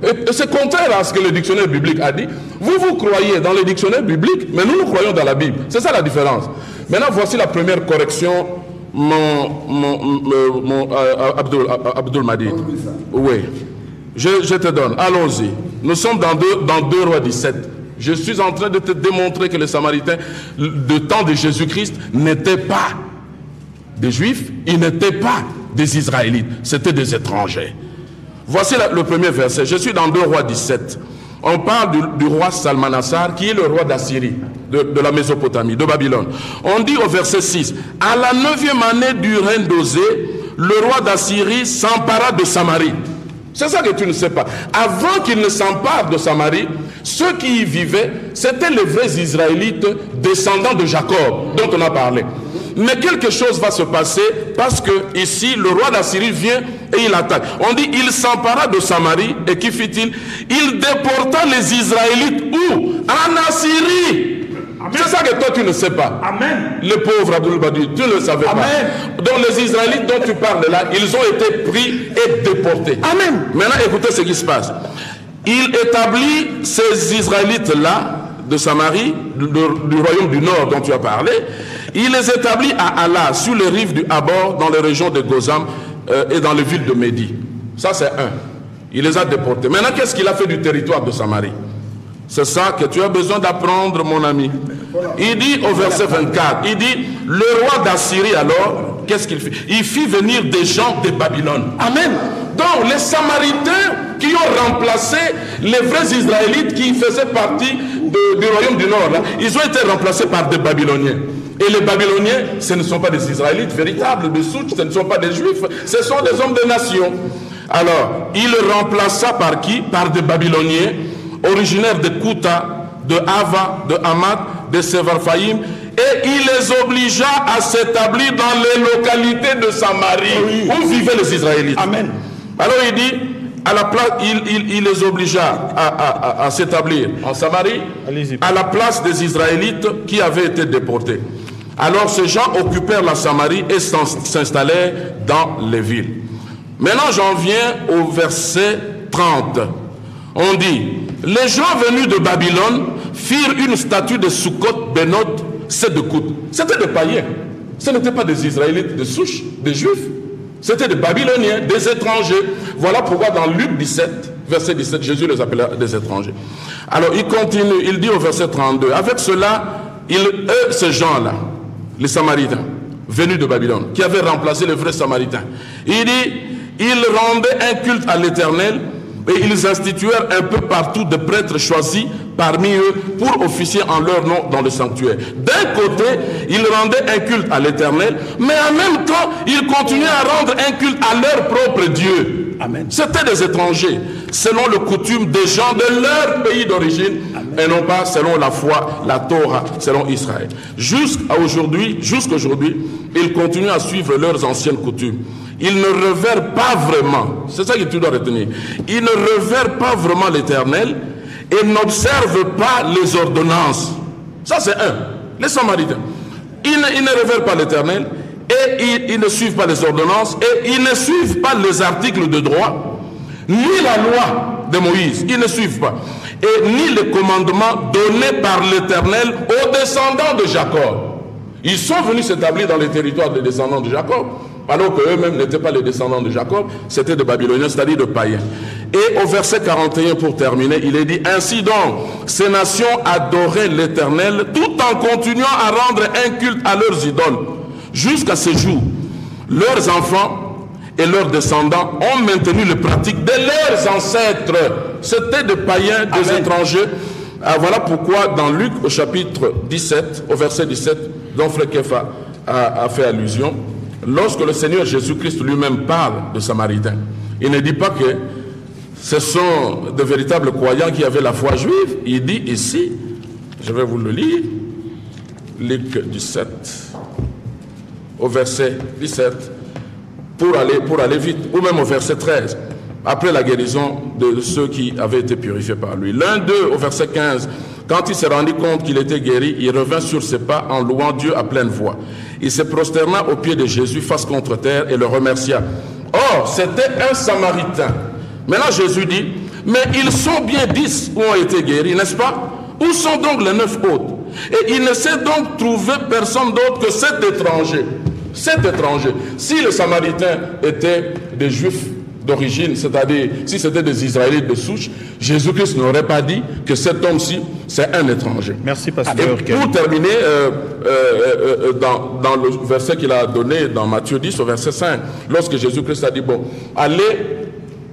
Speaker 2: Et c'est contraire à ce que le dictionnaire biblique a dit. Vous croyez dans le dictionnaire biblique, mais nous croyons dans la Bible. C'est ça la différence. Maintenant, voici la première correction. Abdul Majid. Oui, je te donne. Allons-y. Nous sommes dans 2 Rois 17. Je suis en train de te démontrer que les Samaritains, du temps de Jésus-Christ, n'étaient pas des Juifs, ils n'étaient pas des Israélites, c'était des étrangers. Voici le premier verset. Je suis dans 2 Rois 17. On parle du roi Salmanassar, qui est le roi d'Assyrie, de la Mésopotamie, de Babylone. On dit au verset 6, à la 9e année du règne d'Osée, le roi d'Assyrie s'empara de Samarie. C'est ça que tu ne sais pas. Avant qu'il ne s'empare de Samarie, ceux qui y vivaient, c'étaient les vrais Israélites descendants de Jacob, dont on a parlé. Mais quelque chose va se passer parce que ici, le roi d'Assyrie vient et il attaque. On dit, il s'empara de Samarie et qui fit-il? Il déporta les Israélites où? En Assyrie. C'est ça que toi tu ne sais pas. Amen. Le pauvre Abdul Majid, tu ne le savais pas. Donc les Israélites dont tu parles là, ils ont été pris et déportés. Amen. Maintenant écoutez ce qui se passe. Il établit ces Israélites-là de Samarie, du royaume du Nord dont tu as parlé, il les établit à Allah, sur les rives du Habor, dans les régions de Gozam et dans les villes de Médie. Ça c'est un. Il les a déportés. Maintenant, qu'est-ce qu'il a fait du territoire de Samarie? C'est ça que tu as besoin d'apprendre, mon ami. Il dit au verset 24, il dit, le roi d'Assyrie alors, qu'est-ce qu'il fit? Il fit venir des gens de Babylone. Amen. Donc les Samaritains qui ont remplacé les vrais Israélites qui faisaient partie du royaume du Nord, là, ils ont été remplacés par des Babyloniens. Et les Babyloniens, ce ne sont pas des Israélites véritables, de souche, ce ne sont pas des Juifs, ce sont des hommes de nation. Alors, il le remplaça par qui? Par des Babyloniens, originaires de Kouta, de Ava, de Hamath, de Sevarfaïm, et il les obligea à s'établir dans les localités de Samarie, où vivaient les Israélites. Amen. Alors il dit, à la place, il les obligea à s'établir en Samarie, à la place des Israélites qui avaient été déportés. Alors ces gens occupèrent la Samarie et s'installèrent dans les villes. Maintenant j'en viens au verset 30. On dit, les gens venus de Babylone firent une statue de Sukkot Benot c'est de coude. C'était des païens. Ce n'étaient pas des Israélites de souche, des Juifs. C'était des Babyloniens, des étrangers. Voilà pourquoi dans Luc 17, verset 17, Jésus les appela des étrangers. Alors il continue, il dit au verset 32, avec cela, ces gens-là, les Samaritains, venus de Babylone, qui avaient remplacé les vrais Samaritains, il dit, ils rendaient un culte à l'Éternel et ils instituèrent un peu partout des prêtres choisis parmi eux pour officier en leur nom dans le sanctuaire. D'un côté, ils rendaient un culte à l'Éternel, mais en même temps, ils continuaient à rendre un culte à leur propre Dieu.
Speaker 4: Amen.
Speaker 2: C'était des étrangers, selon le coutume des gens de leur pays d'origine, et non pas selon la foi, la Torah, selon Israël. Jusqu'à aujourd'hui, ils continuent à suivre leurs anciennes coutumes. Ils ne révèrent pas vraiment, c'est ça que tu dois retenir, ils ne révèrent pas vraiment l'Éternel et n'observent pas les ordonnances. Ça c'est un, les Samaritains. Ils ne révèrent pas l'Éternel et ils ne suivent pas les ordonnances et ils ne suivent pas les articles de droit, ni la loi de Moïse, ils ne suivent pas, et ni les commandements donnés par l'Éternel aux descendants de Jacob. Ils sont venus s'établir dans les territoires des descendants de Jacob, alors qu'eux-mêmes n'étaient pas les descendants de Jacob, c'était des Babyloniens, c'est-à-dire de païens. Et au verset 41, pour terminer, il est dit, ainsi donc, ces nations adoraient l'Éternel tout en continuant à rendre un culte à leurs idoles. Jusqu'à ce jour, leurs enfants et leurs descendants ont maintenu les pratiques de leurs ancêtres. C'était des païens, des étrangers. Voilà pourquoi dans Luc au chapitre 17, au verset 17, dont Frère Kefa a fait allusion, lorsque le Seigneur Jésus-Christ lui-même parle de Samaritains, il ne dit pas que ce sont de véritables croyants qui avaient la foi juive. Il dit ici, je vais vous le lire, Luc 17, au verset 17, pour aller vite, ou même au verset 13, après la guérison de ceux qui avaient été purifiés par lui. L'un d'eux, au verset 15, quand il s'est rendu compte qu'il était guéri, il revint sur ses pas en louant Dieu à pleine voix. Il se prosterna aux pieds de Jésus face contre terre et le remercia. Or, c'était un Samaritain. Maintenant, Jésus dit, mais ils sont bien 10 où ont été guéris, n'est-ce pas? Où sont donc les 9 autres? Et il ne s'est donc trouvé personne d'autre que cet étranger. Cet étranger. Si les Samaritains étaient des Juifs d'origine, c'est-à-dire si c'était des Israélites de souche, Jésus-Christ n'aurait pas dit que cet homme-ci, c'est un étranger.
Speaker 1: Merci, pasteur.
Speaker 2: Et pour terminer, dans le verset qu'il a donné dans Matthieu 10, au verset 5, lorsque Jésus-Christ a dit, bon, allez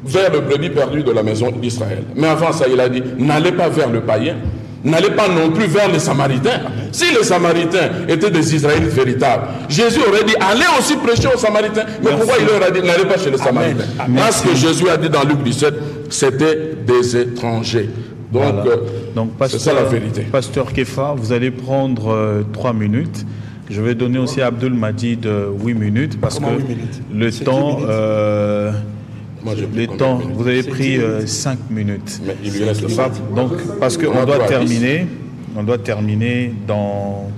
Speaker 2: vers le brebis perdu de la maison d'Israël. Mais avant ça, il a dit, n'allez pas vers le païen, n'allez pas non plus vers les Samaritains. Si les Samaritains étaient des Israélites véritables, Jésus aurait dit, allez aussi prêcher aux Samaritains. Mais pourquoi il leur a dit, n'allez pas chez les Samaritains? Parce que Jésus a dit dans Luc 17, c'était des étrangers. Donc, voilà. C'est ça la vérité.
Speaker 1: Pasteur Kefa, vous allez prendre 3 minutes. Je vais donner aussi à Abdul Majid 8 minutes, parce que le temps... vous avez pris 5 minutes.
Speaker 2: Mais il lui reste le temps.
Speaker 1: Donc, parce qu'on doit terminer dans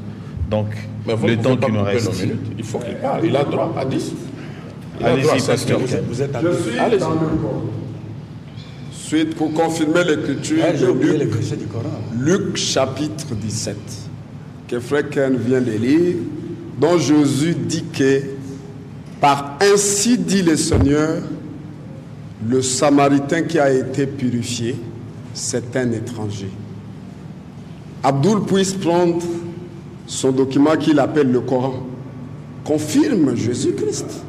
Speaker 1: le temps qui nous reste.
Speaker 2: Il faut qu'il parle. Il a droit à 10.
Speaker 1: Allez-y, pasteur.
Speaker 3: Je suis dans le Coran. Suite pour confirmer l'écriture de Luc chapitre 17, que Frère Ken vient de lire, dont Jésus dit que, par ainsi dit le Seigneur, le Samaritain qui a été purifié, c'est un étranger. Abdul puisse prendre son document qu'il appelle le Coran. Confirme Jésus-Christ.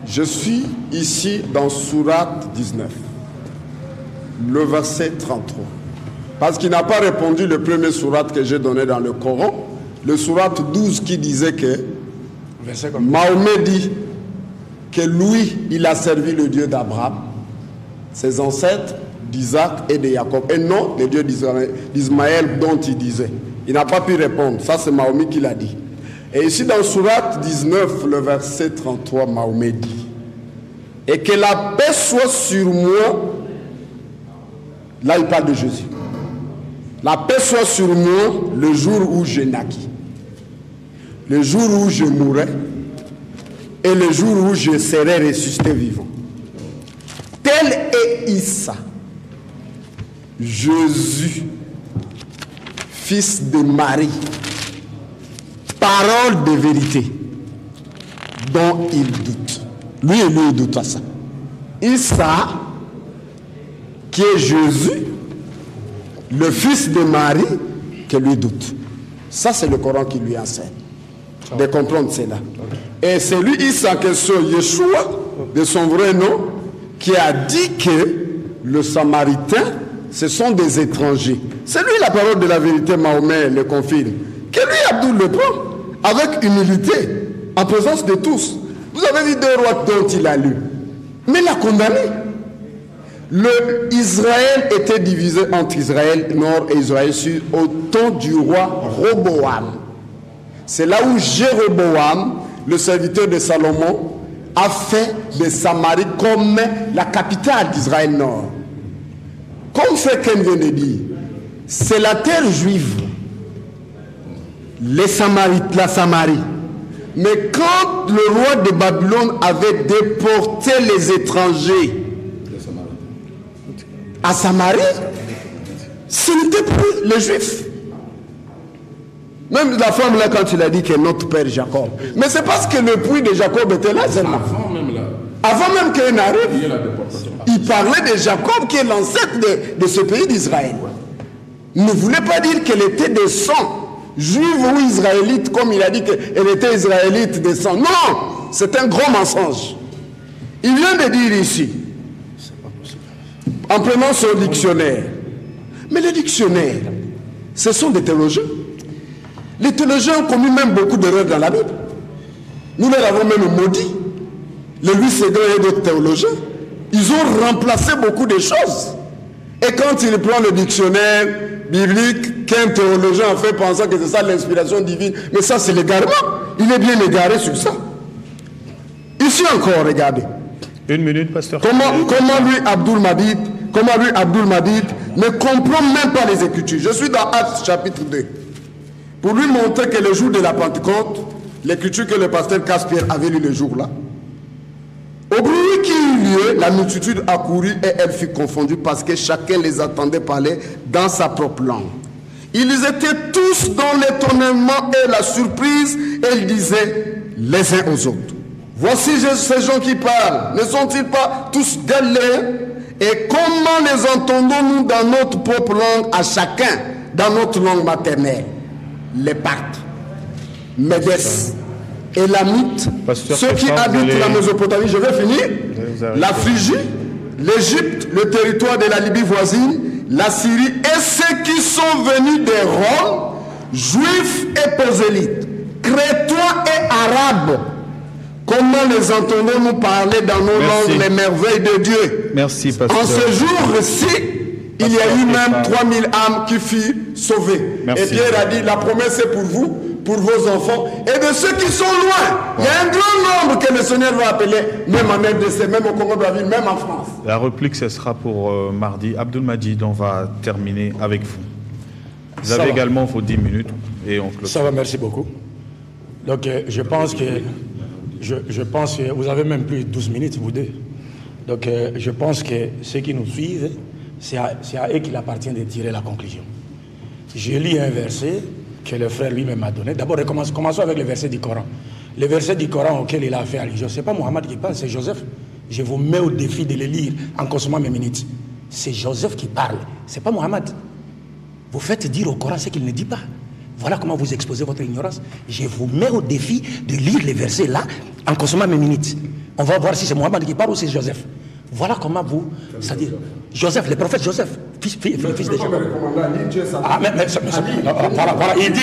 Speaker 3: Je suis ici dans Sourate 19, le verset 33. Parce qu'il n'a pas répondu le premier sourate que j'ai donné dans le Coran, le sourate 12 qui disait que Mahomet dit que lui, il a servi le Dieu d'Abraham, ses ancêtres, d'Isaac et de Jacob, et non le Dieu d'Ismaël dont il disait. Il n'a pas pu répondre, ça c'est Mahomet qui l'a dit. Et ici dans Sourate 19, le verset 33, Mahomet dit, et que la paix soit sur moi, là il parle de Jésus, la paix soit sur moi le jour où je naquis, le jour où je mourrai, et le jour où je serai ressuscité vivant. Tel est Issa, Jésus, fils de Marie, parole de vérité dont il doute. Lui, il doute à ça. Issa, qui est Jésus, le fils de Marie, qui lui doute. Ça, c'est le Coran qui lui enseigne de comprendre cela. Et c'est lui, Issa, que c'est Yeshua, de son vrai nom, qui a dit que le Samaritain, ce sont des étrangers. C'est lui la parole de la vérité, Mahomet le confirme. Que lui, Abdoul le prend avec humilité, en présence de tous. Vous avez vu 2 rois dont il a lu. Mais l'a condamné. Israël était divisé entre Israël Nord et Israël Sud au temps du roi Roboam. C'est là où Jéroboam, le serviteur de Salomon, a fait de Samarie comme la capitale d'Israël Nord. Comme Feken vient de dire, c'est la terre juive, la Samarie. Mais quand le roi de Babylone avait déporté les étrangers à Samarie, ce n'était plus les Juifs. Même la femme là, quand il a dit que notre père Jacob. Mais c'est parce que le puits de Jacob était là seulement. Avant même qu'il n'arrive, il parlait de Jacob qui est l'ancêtre de ce pays d'Israël. Il ne voulait pas dire qu'elle était de sang juive ou israélite, comme il a dit qu'elle était israélite de sang. Non, c'est un gros mensonge. Il vient de dire ici, en prenant son dictionnaire. Mais les dictionnaires, ce sont des théologiens. Les théologiens ont commis même beaucoup d'erreurs dans la Bible. Nous leur avons même maudit. Le Louis Séguin et d'autres théologiens. Ils ont remplacé beaucoup de choses. Et quand il prend le dictionnaire biblique, qu'un théologien a fait pensant que c'est ça l'inspiration divine, mais ça c'est l'égarement. Il est bien égaré sur ça. Ici encore, regardez.
Speaker 1: 1 minute, pasteur.
Speaker 3: Comment lui, Abdoul Madid, ne comprend même pas les Écritures. Je suis dans Actes chapitre 2. Pour lui montrer que le jour de la Pentecôte, l'écriture que le pasteur Caspier avait lu le jour-là, au bruit qui eut lieu, la multitude accourut et elle fut confondue parce que chacun les entendait parler dans sa propre langue. Ils étaient tous dans l'étonnement et la surprise et ils disaient les uns aux autres: voici ces gens qui parlent, ne sont-ils pas tous galiléens? Et comment les entendons-nous dans notre propre langue à chacun, dans notre langue maternelle? Les Parthes, Médès, Élamites, ceux qui habitent la Mésopotamie, je vais finir, la Phrygie, l'Égypte, le territoire de la Libye voisine, la Syrie, et ceux qui sont venus de Rome, juifs et prosélytes, crétois et arabes. Comment les entendons-nous parler dans nos langues les merveilles de Dieu?
Speaker 1: Merci, pasteur.
Speaker 3: En ce jour-ci, il y a eu même 3000 âmes qui furent sauvées.
Speaker 1: Merci.
Speaker 3: Et Pierre a dit, la promesse est pour vous, pour vos enfants et de ceux qui sont loin. Il y a un grand nombre que le Seigneur va appeler, même en RDC, même au Congo-Brazzaville, même en France.
Speaker 1: La réplique, ce sera pour mardi. Abdoul Madid, on va terminer avec vous. Vous avez également vos 10 minutes et on clôt.
Speaker 4: Ça va, merci beaucoup. Donc, je pense que vous avez même plus de 12 minutes, vous deux. Donc, je pense que ceux qui nous suivent, c'est à eux qu'il appartient de tirer la conclusion. Je lis un verset que le frère lui-même m'a donné. D'abord, commençons avec le verset du Coran. Le verset du Coran auquel il a fait allusion, ce n'est pas Mohammed qui parle, c'est Joseph. Je vous mets au défi de le lire en consommant mes minutes. C'est Joseph qui parle, ce n'est pas Mohammed. Vous faites dire au Coran ce qu'il ne dit pas. Voilà comment vous exposez votre ignorance. Je vous mets au défi de lire les versets là en consommant mes minutes. On va voir si c'est Mohammed qui parle ou c'est Joseph. Voilà comment vous... C'est-à-dire, Joseph, le prophète Joseph, fils de Jacob. Ah, mais voilà, il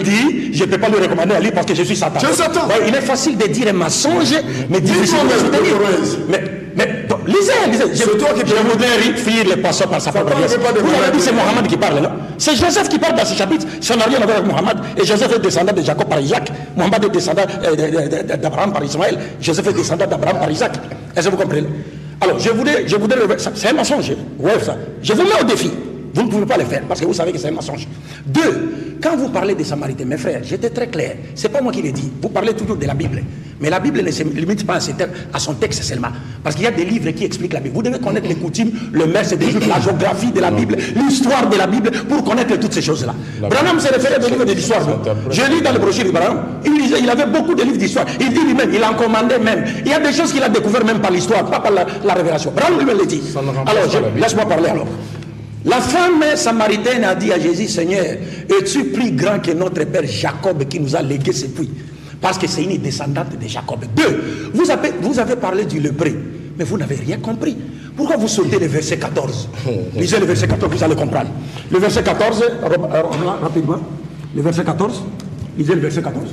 Speaker 4: dit, je ne peux pas lui recommander à lire parce que je suis Satan. Ouais, il est facile de dire un mensonge, mais difficile de soutenir. Mais lisez. Je voudrais finir le passage par sa propre vie. Vous avez dit c'est Mohammed qui parle, non? C'est Joseph qui parle dans ce chapitre. Ça n'a rien à voir avec Mohammed. Et Joseph est descendant de Jacob par Isaac. Mohammed est descendant d'Abraham par Ismaël. Joseph est descendant d'Abraham par Isaac. Est-ce que vous comprenez? Alors, je voudrais c'est un mensonge. Ouais, ça. Je vous mets au défi Vous ne pouvez pas le faire parce que vous savez que c'est un mensonge. 2, quand vous parlez des Samaritains, mes frères, j'étais très clair. Ce n'est pas moi qui l'ai dit. Vous parlez toujours de la Bible. Mais la Bible ne se limite pas à son texte seulement. Parce qu'il y a des livres qui expliquent la Bible. Vous devez connaître les coutumes, le mœurs, la géographie de la Bible, l'histoire de la Bible pour connaître toutes ces choses-là. Branham s'est référé aux livres de l'histoire. Je lis dans le brochure de Branham. Il avait beaucoup de livres d'histoire. Il dit lui-même, il en commandait même. Il y a des choses qu'il a découvertes même par l'histoire, pas par la révélation. Branham lui-même le dit. Alors, laisse-moi parler alors. La femme samaritaine a dit à Jésus, Seigneur, es-tu plus grand que notre père Jacob qui nous a légué ce puits? Parce que c'est une descendante de Jacob. 2, vous avez parlé du lépreux, mais vous n'avez rien compris. Pourquoi vous sautez le verset 14? Lisez le verset 14, vous allez comprendre. Le verset 14, rapidement. Le verset 14, lisez le verset 14.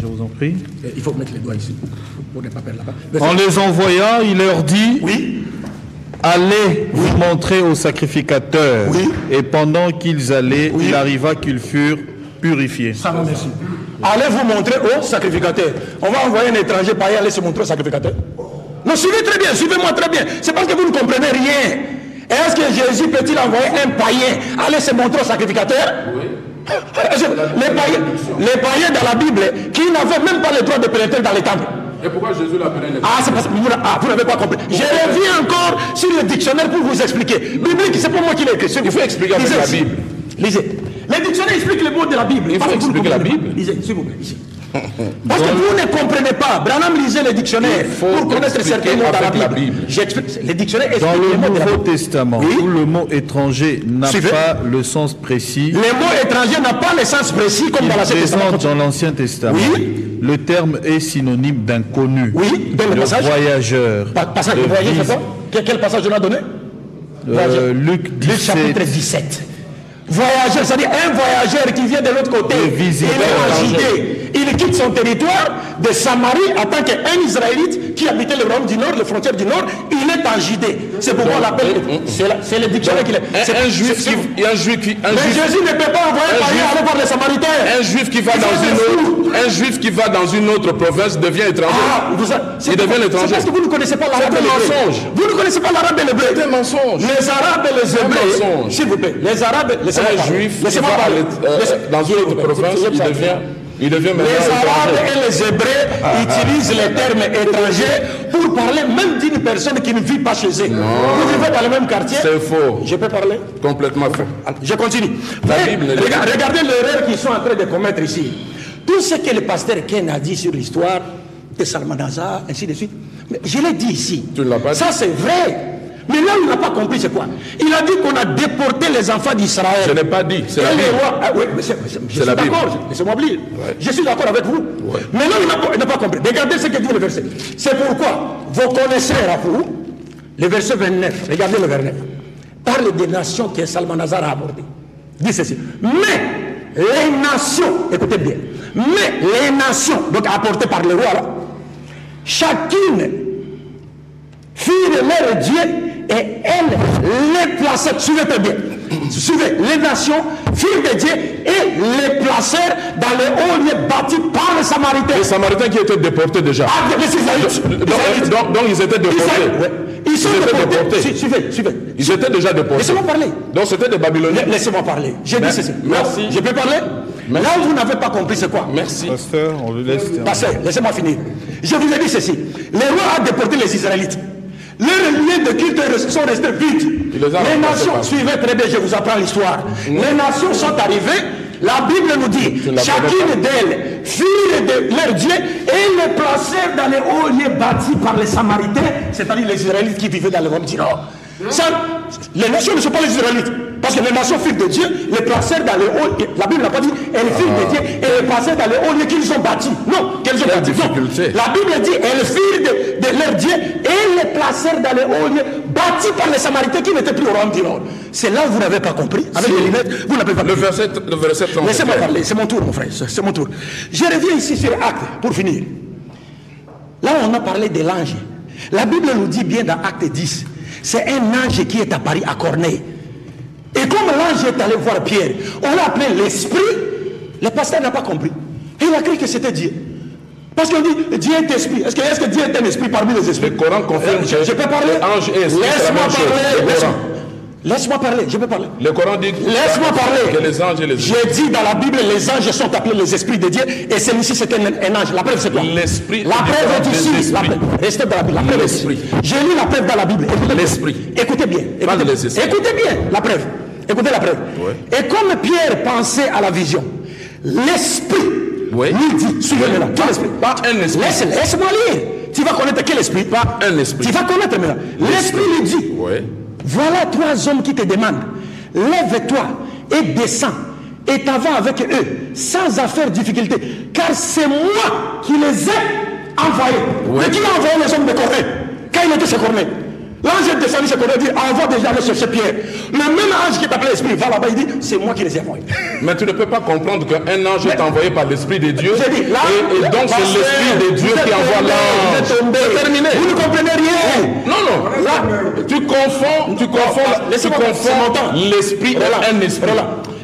Speaker 1: Je vous en prie.
Speaker 4: Il faut mettre les doigts ici, pour ne pas perdre la part.
Speaker 1: En les envoyant, il leur dit,
Speaker 4: oui.
Speaker 1: Allez vous montrer aux sacrificateurs.
Speaker 4: Oui.
Speaker 1: Et pendant qu'ils allaient, il arriva qu'ils furent purifiés.
Speaker 4: Ça va, merci. Allez vous montrer aux sacrificateurs. On va envoyer un étranger païen aller se montrer aux sacrificateurs. Non, suivez très bien, suivez-moi très bien. C'est parce que vous ne comprenez rien. Est-ce que Jésus peut-il envoyer un païen aller se montrer aux sacrificateurs? Oui. Les païens dans la Bible qui n'avaient même pas le droit de pénétrer dans les temples.
Speaker 2: Et pourquoi Jésus l'a pénétré?
Speaker 4: C'est parce que vous n'avez pas compris. Je reviens encore sur le dictionnaire pour vous expliquer. Biblique, c'est pas moi qui l'ai écrit.
Speaker 2: Il faut expliquer avec la Bible.
Speaker 4: Lisez. Le dictionnaire explique les mots de la Bible.
Speaker 2: Il faut expliquer la Bible.
Speaker 4: Lisez, s'il vous plaît, ici. Parce que vous ne comprenez pas. Branham lisait le dictionnaire pour connaître certains mots dans la Bible. J'explique. Le dictionnaire explique
Speaker 1: dans
Speaker 4: les mots
Speaker 1: le
Speaker 4: de la
Speaker 1: Nouveau
Speaker 4: Bible.
Speaker 1: Testament, où le mot étranger n'a pas le sens précis.
Speaker 4: Le mot étranger n'a pas le sens précis comme dans l'Ancien Testament.
Speaker 1: Dans l'Ancien Testament, le terme est synonyme d'inconnu,
Speaker 4: de
Speaker 1: voyageur.
Speaker 4: Passage de voyageur, c'est quoi? Quel passage on a donné?
Speaker 1: Luc 17.
Speaker 4: Luc chapitre 17. Voyageur, c'est-à-dire un voyageur qui vient de l'autre côté, il est en Judée, il quitte son territoire de Samarie en tant qu'un Israélite qui habitait le royaume du Nord, les frontières du Nord, il est en Judée. C'est pourquoi on l'appelle, c'est le dictionnaire qu'il est.
Speaker 2: Un juif qui...
Speaker 4: Mais Jésus ne peut pas envoyer un païen aller voir les Samaritains.
Speaker 2: Un juif qui va dans une autre province devient étranger. Il devient étranger.
Speaker 4: C'est parce que vous ne connaissez pas l'arabe et l'hébreu. Vous ne connaissez pas l'arabe et l'hébreu.
Speaker 2: C'est un mensonge.
Speaker 4: Les arabes et les hébreux, s'il vous plaît, les arabes,
Speaker 2: un juif qui va dans une autre province, il devient maintenant
Speaker 4: les arabes et les hébreux utilisent les termes étrangers pour parler même d'une personne qui ne vit pas chez eux. Vous vivez dans le même quartier.
Speaker 2: C'est faux.
Speaker 4: Je peux parler?
Speaker 2: Complètement faux.
Speaker 4: Je continue. Regardez l'erreur qu'ils sont en train de commettre ici. Tout ce que le pasteur Ken a dit sur l'histoire de Salmanazar, ainsi de suite, mais je l'ai dit ici.
Speaker 2: Tu ne l'as pas dit.
Speaker 4: Ça c'est vrai. Mais là, il n'a pas compris c'est quoi. Il a dit qu'on a déporté les enfants d'Israël.
Speaker 2: Je n'ai pas dit, c'est la Bible.
Speaker 4: Oui, je suis d'accord, laissez-moi oublier. Je suis d'accord avec vous. Ouais. Mais là, il n'a pas compris. Regardez ce que dit le verset. C'est pourquoi vous connaissez à vous, le verset 29, regardez le verset 9, parle des nations que Salmanazar a abordées. Dit ceci. Mais les nations, écoutez bien, mais les nations, donc apportées par le roi, là, chacune firent leur Dieu et elles les placèrent, suivez bien, suivez, les nations firent des dieux et les placèrent dans les hauts lieux bâtis par les Samaritains.
Speaker 2: Les Samaritains qui étaient déportés déjà. Donc ils étaient déportés.
Speaker 4: Ils sont déportés. Suivez.
Speaker 2: Ils étaient déjà déportés.
Speaker 4: Laissez-moi parler.
Speaker 2: Donc c'était des Babyloniens.
Speaker 4: Laissez-moi parler. J'ai dit ceci.
Speaker 2: Merci.
Speaker 4: Je peux parler?
Speaker 2: Merci.
Speaker 4: Là où vous n'avez pas compris, c'est quoi?
Speaker 2: Merci.
Speaker 1: Pasteur, on le laisse.
Speaker 4: Pasteur, laissez-moi finir. Je vous ai dit ceci. Le roi a déporté les Israélites. Leurs lieux de culte sont restés vides. Les nations, suivez très bien, je vous apprends l'histoire. Les nations sont arrivées, la Bible nous dit, chacune d'elles firent de leur Dieu et les placèrent dans les hauts lieux bâtis par les Samaritains, c'est-à-dire les Israélites qui vivaient dans le royaume du Nord. Les nations ne sont pas les Israélites, parce que les nations firent de Dieu, les placèrent dans les hauts lieux. La Bible n'a pas dit, elles firent de Dieu et les placèrent dans les hauts lieux qu'ils ont bâtis. Non, qu'elles ont bâtis. Non. La Bible dit, elles firent de leur Dieu et les placèrent dans les hauts lieux bâtis par les Samaritains qui n'étaient plus au royaume du Nord. C'est là où vous n'avez pas compris. Avec les lunettes, vous n'avez pas compris.
Speaker 2: Le verset 30.
Speaker 4: Laissez-moi parler, c'est mon tour, mon frère, c'est mon tour. Je reviens ici sur Acte, pour finir. Là, on a parlé de l'ange. La Bible nous dit bien dans Acte 10, c'est un ange qui est apparu à Corneille. Et comme l'ange est allé voir Pierre, on l'a appelé l'esprit, le pasteur n'a pas compris. Et il a cru que c'était Dieu. Parce qu'on dit Dieu est esprit. Est-ce que Dieu est un esprit parmi les esprits?
Speaker 2: Le Coran confirme.
Speaker 4: Je peux parler?
Speaker 2: Ange et esprit,
Speaker 4: laisse-moi parler. Laisse-moi parler, je peux parler.
Speaker 2: Le Coran dit
Speaker 4: Laisse-moi parler.
Speaker 2: que les anges et les esprits.
Speaker 4: J'ai dit dans la Bible, les anges sont appelés les esprits de Dieu, et celui-ci c'est un ange. La preuve c'est quoi?
Speaker 2: L'esprit.
Speaker 4: La preuve est ici. Restez dans la Bible. La preuve est ici. J'ai lu la preuve dans la Bible.
Speaker 2: L'esprit.
Speaker 4: Écoutez bien. Écoutez bien la preuve. Écoutez la preuve. Ouais. Et comme Pierre pensait à la vision, l'esprit lui dit, suivez-moi là. Quel esprit?
Speaker 2: Pas un esprit.
Speaker 4: Laisse-moi lire. Tu vas connaître quel esprit?
Speaker 2: Pas un esprit.
Speaker 4: Tu vas connaître maintenant. L'esprit lui dit, voilà 3 hommes qui te demandent, lève-toi et descends et t'en vas avec eux sans affaire difficulté, car c'est moi qui les ai envoyés. Mais qui a envoyé les hommes de Corée quand il était chez Corée? L'ange est descendu chez Corée, dit envoie déjà aller chercher Pierre. Le même ange qui t'appelait l'esprit va là-bas, il dit c'est moi qui les ai envoyés.
Speaker 2: Mais tu ne peux pas comprendre qu'un ange est envoyé par l'esprit de Dieu.
Speaker 4: Dit, là,
Speaker 2: et donc c'est l'esprit de Dieu qui envoie l'ange.
Speaker 4: C'est terminé. Vous ne comprenez rien.
Speaker 2: Non. Là, tu confonds l'esprit et un esprit.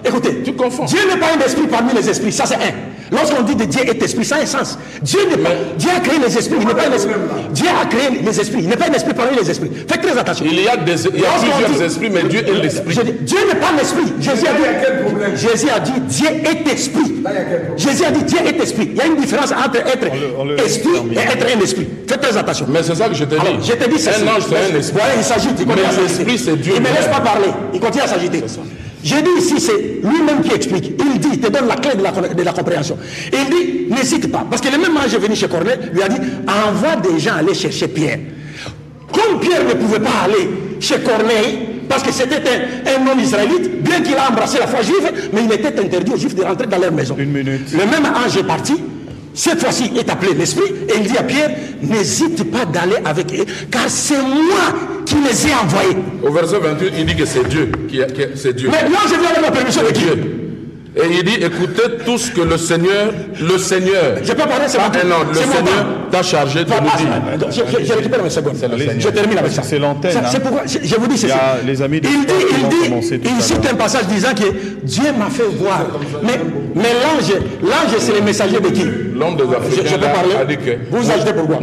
Speaker 4: Écoutez,
Speaker 2: tu confonds.
Speaker 4: Dieu n'est pas un esprit parmi les esprits, ça c'est un. Lorsqu'on dit que Dieu est esprit, ça a un sens. Dieu a créé les esprits, il n'est pas un esprit. Dieu a créé les esprits, il n'est pas un esprit parmi les esprits. Faites très attention.
Speaker 2: Il y a plusieurs esprits, mais Dieu est l'esprit.
Speaker 4: Dieu n'est pas l'esprit. Jésus a dit Dieu est esprit. Jésus a dit Dieu est esprit. Il y a une différence entre être esprit et être un esprit. Faites très attention.
Speaker 2: Mais c'est ça que je te dis.
Speaker 4: Je te dis c'est
Speaker 2: un ange, c'est un esprit.
Speaker 4: Voilà, il s'agite.
Speaker 2: Mais l'esprit, c'est Dieu.
Speaker 4: Il ne me laisse pas parler. Il continue à s'agiter. J'ai dit ici, c'est lui-même qui explique. Il dit, il te donne la clé de la compréhension. Il dit, n'hésite pas. Parce que le même ange est venu chez Corneille, lui a dit, envoie des gens aller chercher Pierre. Comme Pierre ne pouvait pas aller chez Corneille, parce que c'était un non-israélite, bien qu'il a embrassé la foi juive, mais il était interdit aux juifs de rentrer dans leur maison.
Speaker 1: Une minute.
Speaker 4: Le même ange est parti. Cette fois-ci est appelé l'esprit et il dit à Pierre, n'hésite pas d'aller avec eux, car c'est moi qui les ai envoyés.
Speaker 2: Au verset 28, il dit que c'est Dieu. C'est Dieu.
Speaker 4: Mais moi je viens avec la permission de Dieu.
Speaker 2: Et il dit, écoutez tout ce que le Seigneur,
Speaker 4: je peux parler, c'est
Speaker 2: le Seigneur t'a chargé de nous dire.
Speaker 4: Je récupère mes secondes. Je termine avec ça.
Speaker 1: C'est l'antenne.
Speaker 4: C'est pourquoi je vous dis ceci.
Speaker 1: Les amis de
Speaker 4: il cite un passage disant que Dieu m'a fait voir. Mais l'ange c'est le messager de qui?
Speaker 2: L'homme des Africains
Speaker 4: je peux parler.
Speaker 2: A dit que
Speaker 4: vous agitez pourquoi?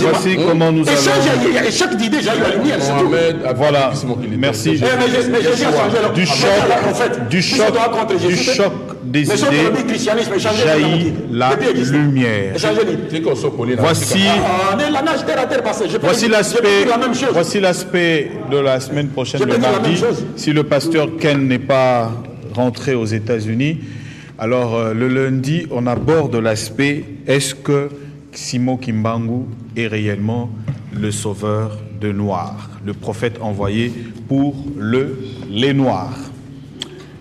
Speaker 1: Voici comment nous allons.
Speaker 4: Chaque idée, j'ai eu la lumière.
Speaker 1: Voilà, merci. Du choc des idées jaillit la lumière. Voici l'aspect de la semaine prochaine, le mardi. Si le pasteur Ken n'est pas rentré aux États-Unis, alors le lundi, on aborde l'aspect est-ce que Simon Kimbangu est réellement le sauveur de Noirs, le prophète envoyé pour les Noirs.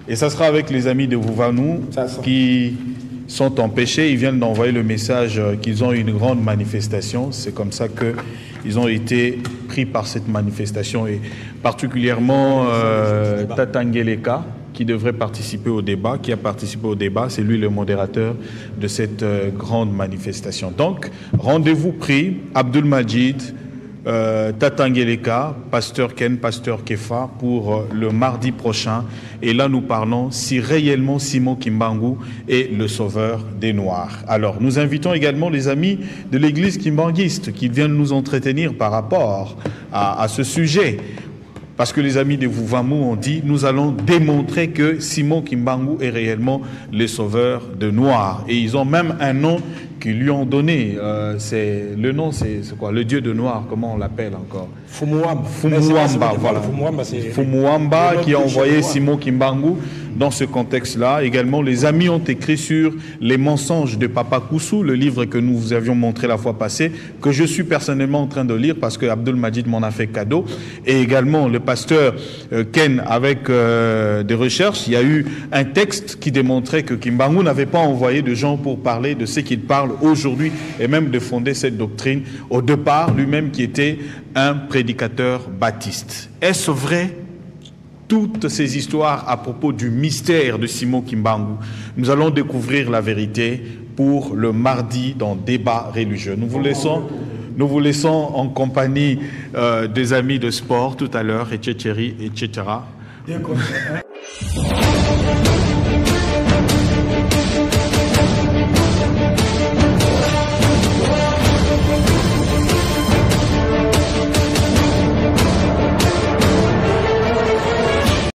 Speaker 1: Et ça sera avec les amis de Vouvanou qui sont empêchés. Ils viennent d'envoyer le message qu'ils ont une grande manifestation. C'est comme ça qu'ils ont été pris par cette manifestation. Et particulièrement Tatangeleka, qui devrait participer au débat, qui a participé au débat. C'est lui le modérateur de cette grande manifestation. Donc, rendez-vous pris. Abdul Majid, Tatangeleka, pasteur Ken, pasteur Kefa pour le mardi prochain. Et là, nous parlons si réellement Simon Kimbangu est le sauveur des Noirs. Alors, nous invitons également les amis de l'église kimbanguiste qui viennent nous entretenir par rapport à ce sujet. Parce que les amis de Vouvamu ont dit, nous allons démontrer que Simon Kimbangu est réellement le sauveur de Noirs. Et ils ont même un nom qu'ils lui ont donné. Le nom, c'est quoi? Le dieu de Noir, comment on l'appelle encore?
Speaker 4: Fumuwamba.
Speaker 1: Fumuwamba, voilà. Fumuwamba qui a envoyé Simon Kimbangu. dans ce contexte-là. Également, les amis ont écrit sur les mensonges de Papa Koussou, le livre que nous vous avions montré la fois passée, que je suis personnellement en train de lire parce que Abdul Majid m'en a fait cadeau. Et également, le pasteur Ken, avec des recherches, il y a eu un texte qui démontrait que Kimbangu n'avait pas envoyé de gens pour parler de ce qu'il parle aujourd'hui et même de fonder cette doctrine au départ, lui-même qui était un prédicateur baptiste. Est-ce vrai? Toutes ces histoires à propos du mystère de Simon Kimbangu, nous allons découvrir la vérité pour le mardi dans Débat religieux. Nous vous laissons en compagnie des amis de sport tout à l'heure, et Tchétchéri, etc.